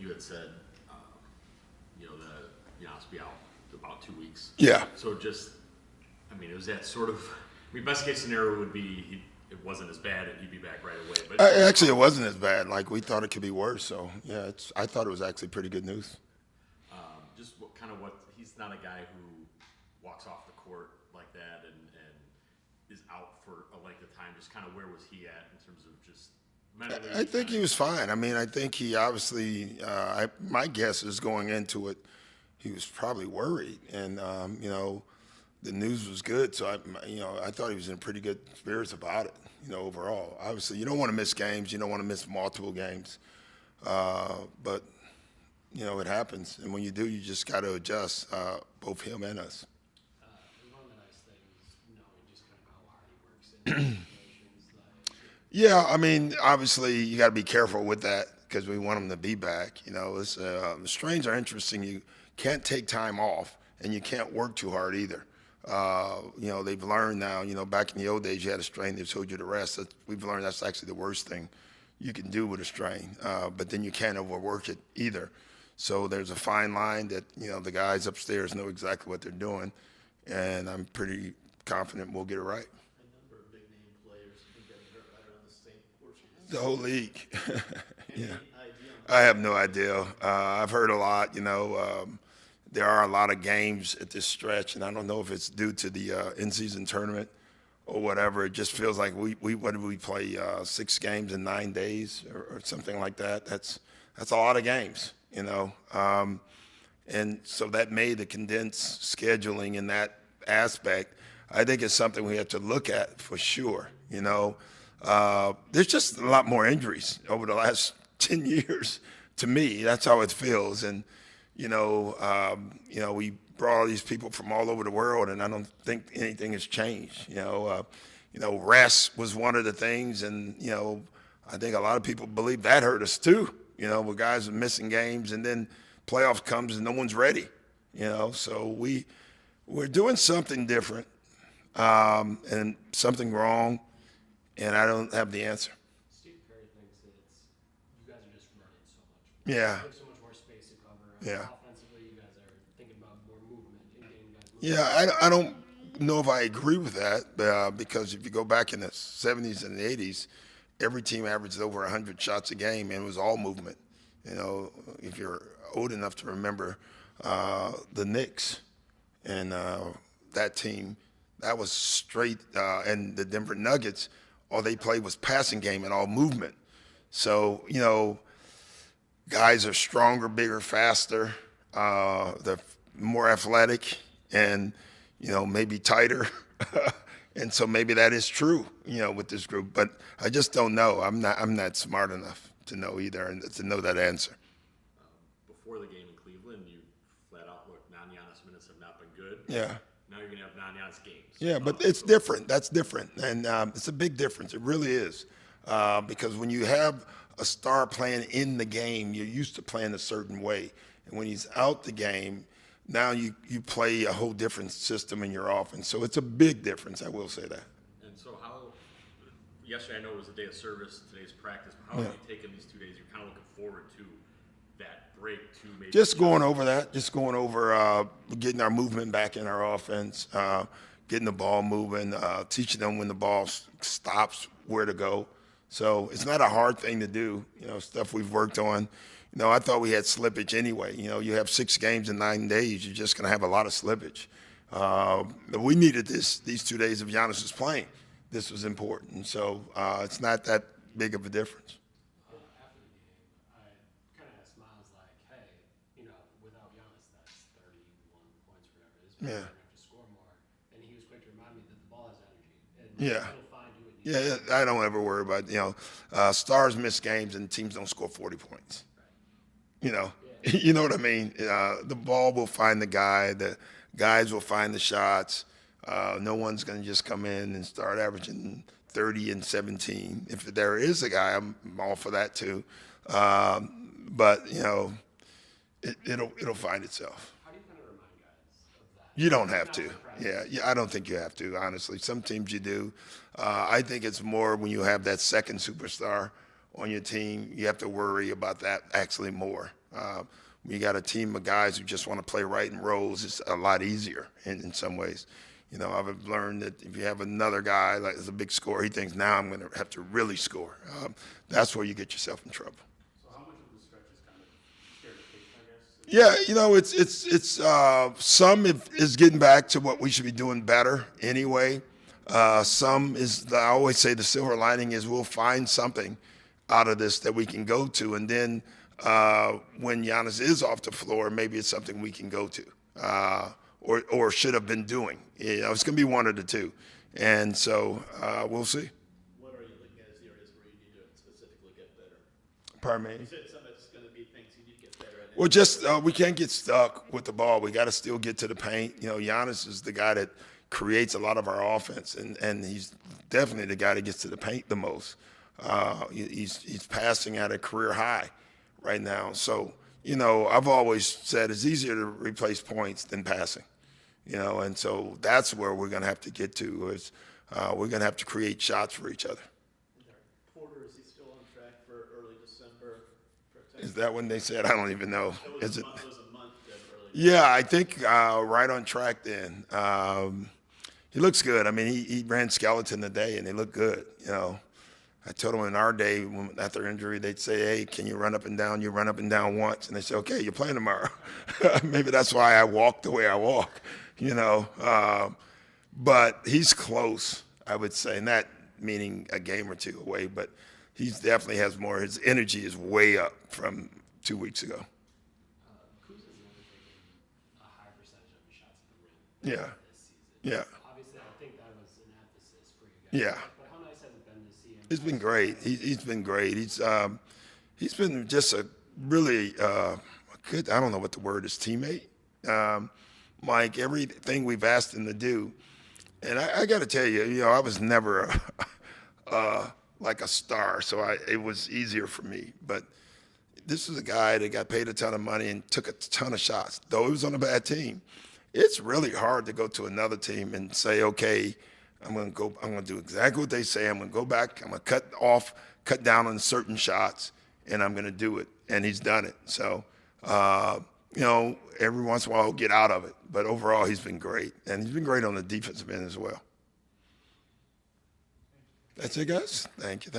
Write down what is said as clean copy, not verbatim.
you had said, that Giannis be out about 2 weeks. Yeah. So it was that sort of. Best case scenario would be it wasn't as bad and he'd be back right away. But Actually, it wasn't as bad. Like, we thought it could be worse. So yeah, I thought it was actually pretty good news. He's not a guy who walks off the court like that and is out for a length of time. Just kind of where was he at in terms of just mentally? I think he was fine. I think he obviously. My guess is going into it, he was probably worried, and the news was good. So I thought he was in pretty good spirits about it. Overall, obviously you don't want to miss games. You don't want to miss multiple games, but. It happens, and when you do, you just got to adjust, both him and us. One of the nice things, knowing just kind of how hard he works in situations. Yeah, obviously you got to be careful with that because we want him to be back. The strains are interesting. You can't take time off, and you can't work too hard either. They've learned now. Back in the old days, you had a strain that told you to rest. We've learned that's actually the worst thing you can do with a strain, but then you can't overwork it either. So there's a fine line that, the guys upstairs know exactly what they're doing, and I'm pretty confident we'll get it right. A number of big-name players have been getting hurt right around the same portion. The whole league. Yeah. Idea? I have no idea. I've heard a lot, there are a lot of games at this stretch, and I don't know if it's due to the in-season tournament or whatever. It just feels like what did we play, 6 games in 9 days or something like that? That's a lot of games. And so that made the condensed scheduling in that aspect, I think it's something we have to look at for sure. There's just a lot more injuries over the last 10 years to me. That's how it feels. And, we brought all these people from all over the world, and I don't think anything has changed. Rest was one of the things, and, I think a lot of people believe that hurt us too. Where guys are missing games, and then playoff comes and no one's ready. So we're doing something different, and something wrong, and I don't have the answer. Steve Perry thinks that you guys are just running so much. Yeah. You have so much more space to cover. Yeah. Offensively, you guys are thinking about more movement and getting guys moving. Yeah, I don't know if I agree with that, because if you go back in the 70s and the 80s, every team averaged over 100 shots a game, and it was all movement. If you're old enough to remember the Knicks and that team, that was straight, and the Denver Nuggets, all they played was passing game and all movement. So, guys are stronger, bigger, faster, they're more athletic, and, maybe tighter. And so maybe that is true, with this group. But I just don't know. I'm not smart enough to know either and to know that answer. Before the game in Cleveland, you flat out look, non-Giannis minutes have not been good. Yeah. Now you're going to have non-Giannis games. Yeah, but it's different. That's different. And it's a big difference. It really is. Because when you have a star playing in the game, you're used to playing a certain way. And when he's out the game, now you play a whole different system in your offense. So it's a big difference, I will say that. And so yesterday I know it was a day of service, today's practice, but how have you taken these 2 days? You're kind of looking forward to that break to maybe. Just going over getting our movement back in our offense, getting the ball moving, teaching them when the ball stops, where to go. So it's not a hard thing to do, stuff we've worked on. I thought we had slippage anyway. You have 6 games in 9 days. You're just going to have a lot of slippage. We needed these 2 days of Giannis was playing. This was important. So it's not that big of a difference. After the game, I kind of asked Miles, hey, without Giannis, that's 31 points or whatever it is. Yeah. You're going to have to score more. And he was quick to remind me that the ball has energy. And Yeah. it'll find who it needs. Yeah, I don't ever worry about, stars miss games and teams don't score 40 points. You know what I mean? The ball will find the guy. The guys will find the shots. No one's going to just come in and start averaging 30 and 17. If there is a guy, I'm all for that too. But it'll find itself. How do you kind of remind guys of that? You don't have to. Yeah, I don't think you have to, honestly. Some teams you do. I think it's more when you have that second superstar on your team, you have to worry about that actually more. When you got a team of guys who just want to play right and rolls, it's a lot easier in some ways. You know, I've learned that if you have another guy like is a big scorer, he thinks now I'm going to have to really score. That's where you get yourself in trouble. So how much of the stretch is kind of scarification, I guess? Yeah, you know, it's some is getting back to what we should be doing better anyway. Some is, I always say the silver lining is we'll find something out of this that we can go to, and then when Giannis is off the floor, maybe it's something we can go to or should have been doing. You know, it's going to be one of the two, and so we'll see. What are you looking at as the areas where you need to specifically get better? Pardon me? You said some of it's going to be things you need to get better at. Well, just we can't get stuck with the ball. We got to still get to the paint. You know, Giannis is the guy that creates a lot of our offense, and he's definitely the guy that gets to the paint the most. He's passing at a career high right now. So, you know, I've always said it's easier to replace points than passing. You know, and so that's where we're going to have to get to is we're going to have to create shots for each other. Porter, is he still on track for early December? Is that when they said? I don't even know. Is it? It was a month then early. Yeah, I think right on track then. He looks good. I mean, he ran skeleton today, and he looked good. You know, I told him in our day after injury, they'd say, "Hey, can you run up and down?" You run up and down once, and they say, "Okay, you're playing tomorrow." Maybe that's why I walk the way I walk. You know, but he's close, I would say, and that meaning a game or two away. But he definitely has more. His energy is way up from 2 weeks ago. Kuz has only taken a high percentage of his shots at the rim Yeah, this season. yeah, Obviously, I think that was an emphasis for you guys. yeah. But how nice has it been to see him? He's been great. He's been great. He's been just a really good. I don't know what the word is. Teammate. Like everything we've asked him to do, and I got to tell you, you know, I was never like a star, so it was easier for me. But this is a guy that got paid a ton of money and took a ton of shots, though he was on a bad team. It's really hard to go to another team and say, okay, I'm going to do exactly what they say. I'm going to go back. I'm going to cut down on certain shots, and I'm going to do it. And he's done it. So, you know, every once in a while he'll get out of it. But overall, he's been great. And he's been great on the defensive end as well. That's it, guys. Thank you.